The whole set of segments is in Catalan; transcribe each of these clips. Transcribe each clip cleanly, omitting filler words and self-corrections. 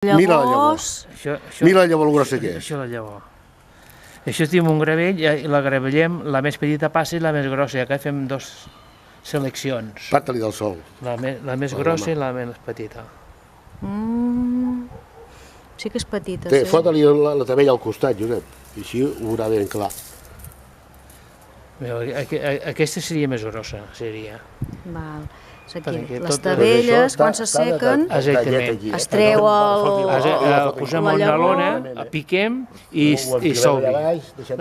Mira la llavor. Mira la llavor grossa que és. Això és la llavor. Això es diu un gravell i la gravellem, la més petita passa i la més grossa, i acá fem dos seleccions. Parta-li del sol. La més grossa i la més petita. Sí que és petita, Té, sí. fota-li la tabella al costat, Josep, i així ho veurà ben clar. Aquesta seria més grossa, seria. Val. És aquí. Perquè Les tot- tabelles, quan s'assequen, Exactament. es treu Posem la una llavor. lona, piquem i solvi.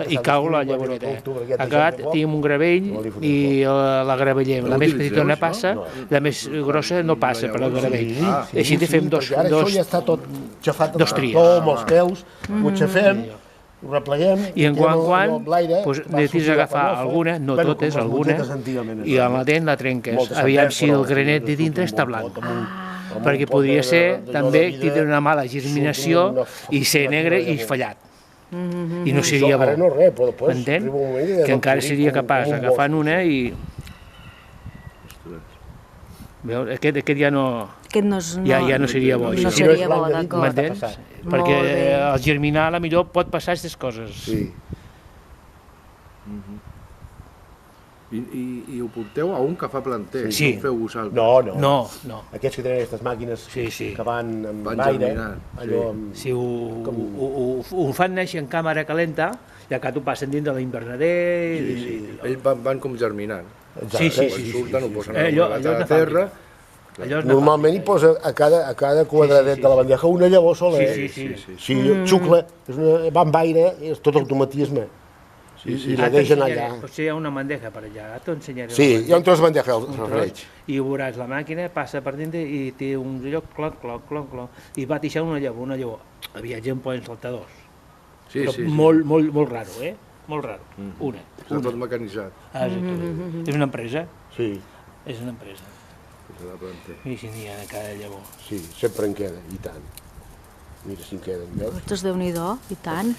I cau la llavoreta. Acá tenim un gravell i la gravellem. La més petita no passa, la més grossa no passa per al gravell. Així te fem dos Això ja està tot xafat dos tries. amb els peus, ho xafem, ho repleguem... I en quan necessites agafar alguna, no totes, alguna, i amb la dent la trenques. Aviam si el granet de dintre està blanc. Perquè podria ser també que té una mala germinació i ser negre i fallat. I no seria bo. M'entén? Que encara seria capaç agafant una i... Veus? Aquest ja no... Ja no seria bo. No seria bo, d'acord. M'entens? Perquè al germinar millor pot passar aquestes coses. Sí. I ho porteu a un que fa planter, Sí. no ho feu vosaltres? No. Aquests que tenen aquestes màquines que van amb Van aire, germinant, allò amb... Si ho fan néixer en càmera calenta, i acá t'ho passen dins de l'invernader... Ells van com germinant. Sí. Quan surten, ho posen a Allò la de terra. Normalment hi posa a cada quadradet de la bandeja una llavor sola. Sí. Si xucla, va amb aire, és tot automatisme. I la deixen allà. Potser hi ha una bandeja per allà, t'ho ensenyaré. Sí, hi ha un tros de bandeja al reig. I ho veuràs, la màquina passa per dintre i té un lloc, cloc, i va deixar una llavor. Aviat ja en poden saltar dos. Sí. Molt raro, Molt raro. Una. Està tot mecanitzat. És una empresa? Sí, És una empresa. I si n'hi ha de cada llavor. sí, sempre en queda, i tant. Mira si en queden, veus? Ostres, Déu-n'hi-do, i tant.